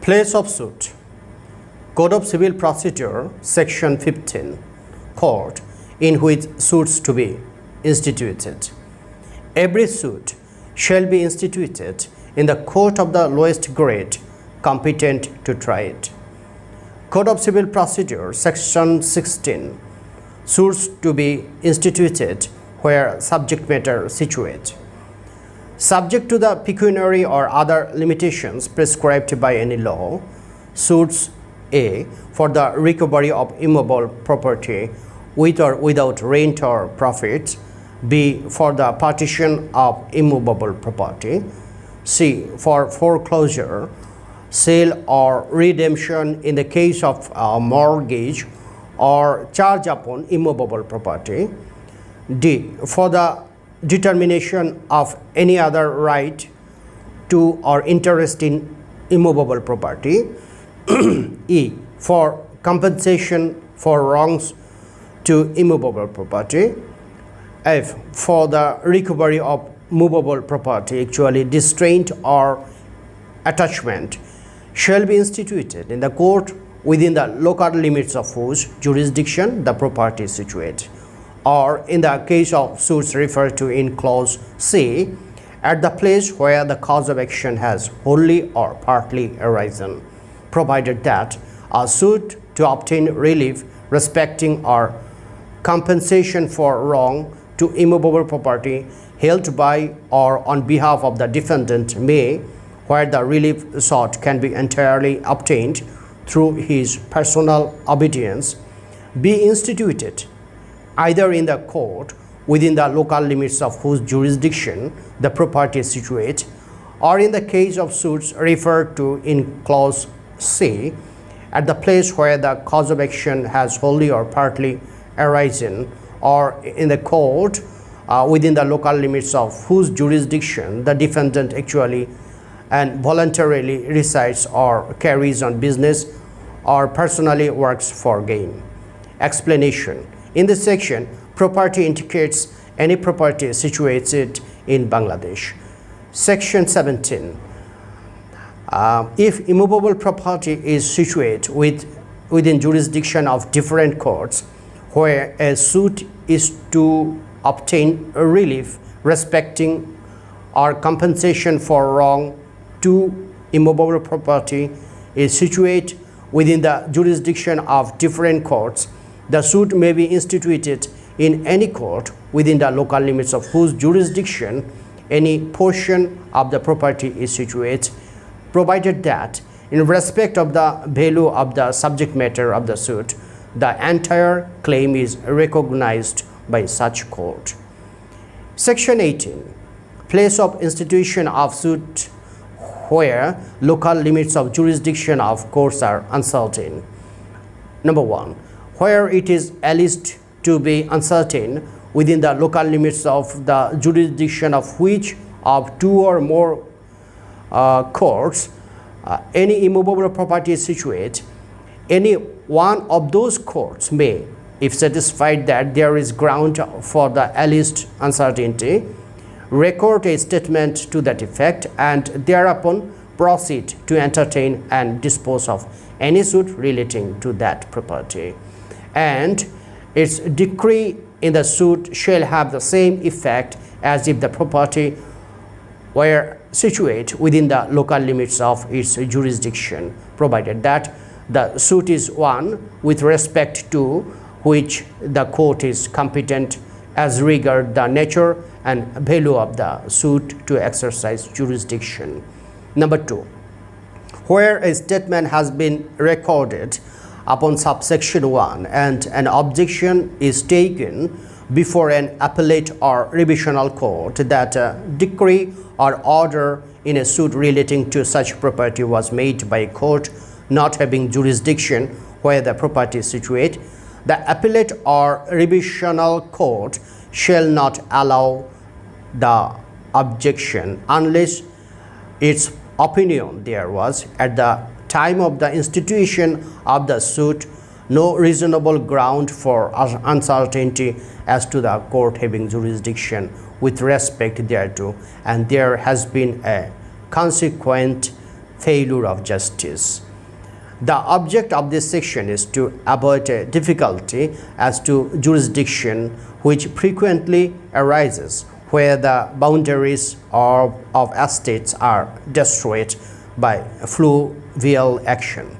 Place of suit. Code of Civil Procedure, Section 15. Court in which suits to be instituted. Every suit shall be instituted in the court of the lowest grade competent to try it. Code of Civil Procedure, Section 16. Suits to be instituted where subject matter situate. Subject to the pecuniary or other limitations prescribed by any law, suits A. for the recovery of immovable property with or without rent or profit, B. for the partition of immovable property, C. for foreclosure, sale or redemption in the case of a mortgage or charge upon immovable property, D. for the determination of any other right to or interest in immovable property, E. for compensation for wrongs to immovable property, F. for the recovery of movable property, actually distraint or attachment, shall be instituted in the court within the local limits of whose jurisdiction the property is situate, or in the case of suits referred to in clause C, at the place where the cause of action has wholly or partly arisen, provided that a suit to obtain relief respecting or compensation for wrong to immovable property held by or on behalf of the defendant may, where the relief sought can be entirely obtained through his personal obedience, be instituted either in the court within the local limits of whose jurisdiction the property is situate, or in the case of suits referred to in clause C, at the place where the cause of action has wholly or partly arisen, or in the court within the local limits of whose jurisdiction the defendant actually and voluntarily resides or carries on business or personally works for gain. Explanation. In this section, property indicates any property situated in Bangladesh. Section 17. If immovable property is situated within jurisdiction of different courts where a suit is to obtain a relief respecting or compensation for wrong to immovable property is situated within the jurisdiction of different courts, the suit may be instituted in any court within the local limits of whose jurisdiction any portion of the property is situated, provided that in respect of the value of the subject matter of the suit, the entire claim is recognized by such court. Section 18. Place of institution of suit where local limits of jurisdiction of courts are uncertain. Number 1. Where it is alleged to be uncertain within the local limits of the jurisdiction of which of two or more courts any immovable property is situated, any one of those courts may, if satisfied that there is ground for the alleged uncertainty, record a statement to that effect and thereupon proceed to entertain and dispose of any suit relating to that property, and its decree in the suit shall have the same effect as if the property were situated within the local limits of its jurisdiction, provided that the suit is one with respect to which the court is competent as regard the nature and value of the suit to exercise jurisdiction. Number 2. Where a statement has been recorded upon subsection 1 and an objection is taken before an appellate or revisional court that a decree or order in a suit relating to such property was made by a court not having jurisdiction where the property is situated, the appellate or revisional court shall not allow the objection unless its opinion there was at the time of the institution of the suit no reasonable ground for uncertainty as to the court having jurisdiction with respect thereto, and there has been a consequent failure of justice. The object of this section is to avoid a difficulty as to jurisdiction which frequently arises where the boundaries of estates are destroyed by fluvial action.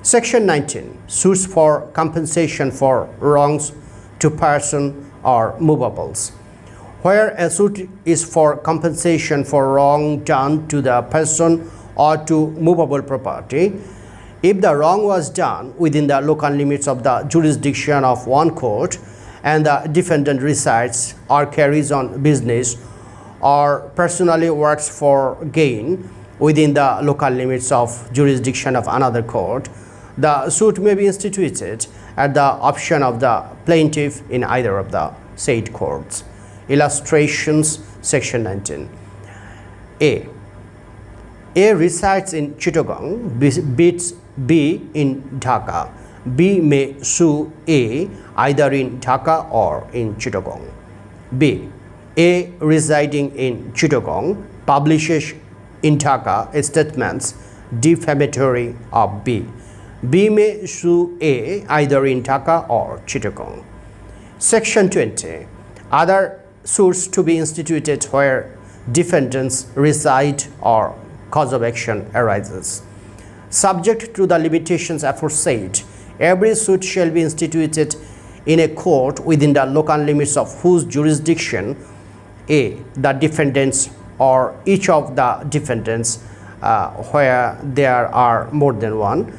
Section 19. Suits for compensation for wrongs to person or movables. Where a suit is for compensation for wrong done to the person or to movable property, if the wrong was done within the local limits of the jurisdiction of one court and the defendant resides or carries on business or personally works for gain within the local limits of jurisdiction of another court, the suit may be instituted at the option of the plaintiff in either of the said courts. Illustrations, section 19. A resides in Chittagong, beats B in Dhaka. B may sue A either in Dhaka or in Chittagong. B. A residing in Chittagong publishes in Dhaka statements defamatory of B. B may sue A either in Dhaka or Chittagong. Section 20. Other suits to be instituted where defendants reside or cause of action arises. Subject to the limitations aforesaid, every suit shall be instituted in a court within the local limits of whose jurisdiction A. the defendants or each of the defendants where there are more than one,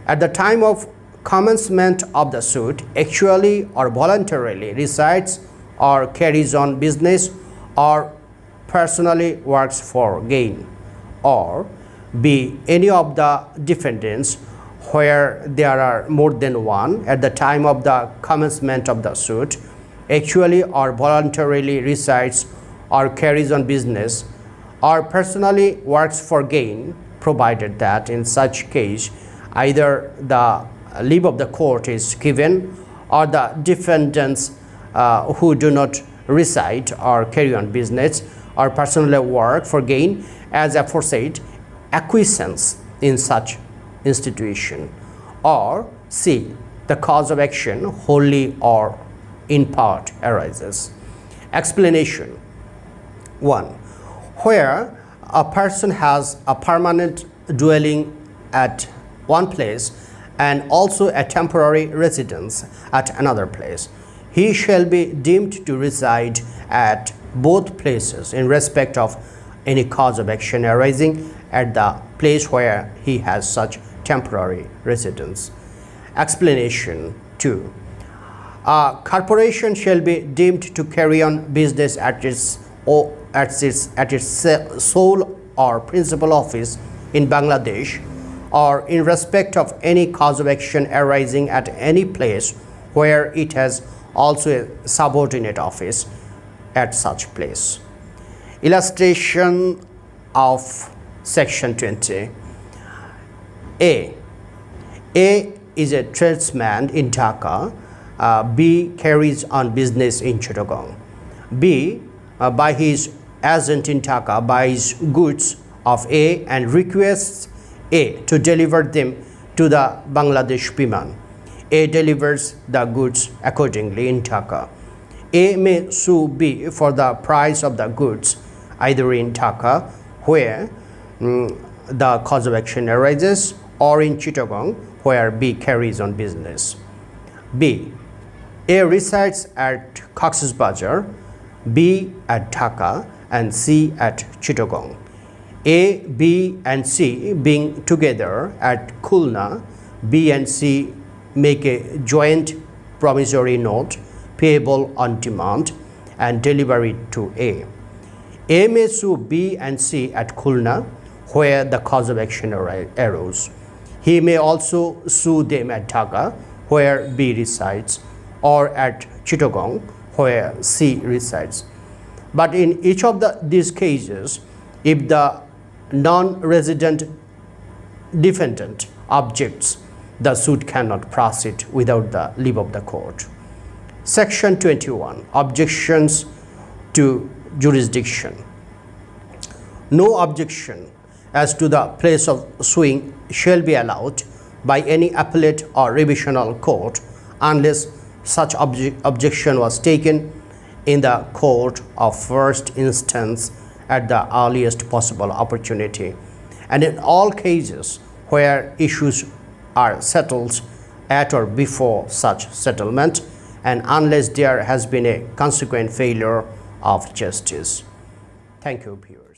at the time of commencement of the suit, actually or voluntarily resides or carries on business or personally works for gain, or B. any of the defendants where there are more than one at the time of the commencement of the suit, actually or voluntarily resides or carries on business or personally works for gain, provided that in such case either the leave of the court is given or the defendants who do not reside or carry on business or personally work for gain as aforesaid acquiescence in such institution, or C. the cause of action wholly or in part arises. Explanation. 1. Where a person has a permanent dwelling at one place and also a temporary residence at another place, he shall be deemed to reside at both places in respect of any cause of action arising at the place where he has such temporary residence. Explanation. 2. A corporation shall be deemed to carry on business at its sole or principal office in Bangladesh or in respect of any cause of action arising at any place where it has also a subordinate office at such place. Illustration of section 20. A is a tradesman in Dhaka. B carries on business in Chittagong. B, by his agent in Dhaka, buys goods of A and requests A to deliver them to the Bangladesh Biman. A delivers the goods accordingly in Dhaka. A may sue B for the price of the goods either in Dhaka, where the cause of action arises, or in Chittagong, where B carries on business. B. A resides at Cox's Bazar, B at Dhaka, and C at Chittagong. A, B, and C being together at Khulna, B and C make a joint promissory note payable on demand and deliver it to A. A may sue B and C at Khulna, where the cause of action arose. He may also sue them at Dhaka, where B resides, or at Chittagong, where C resides. But in each of these cases, if the non-resident defendant objects, the suit cannot proceed without the leave of the court. Section 21. Objections to jurisdiction. No objection as to the place of suing shall be allowed by any appellate or revisional court unless such objection was taken in the court of first instance at the earliest possible opportunity, and in all cases where issues are settled at or before such settlement, and unless there has been a consequent failure of justice. Thank you, viewers.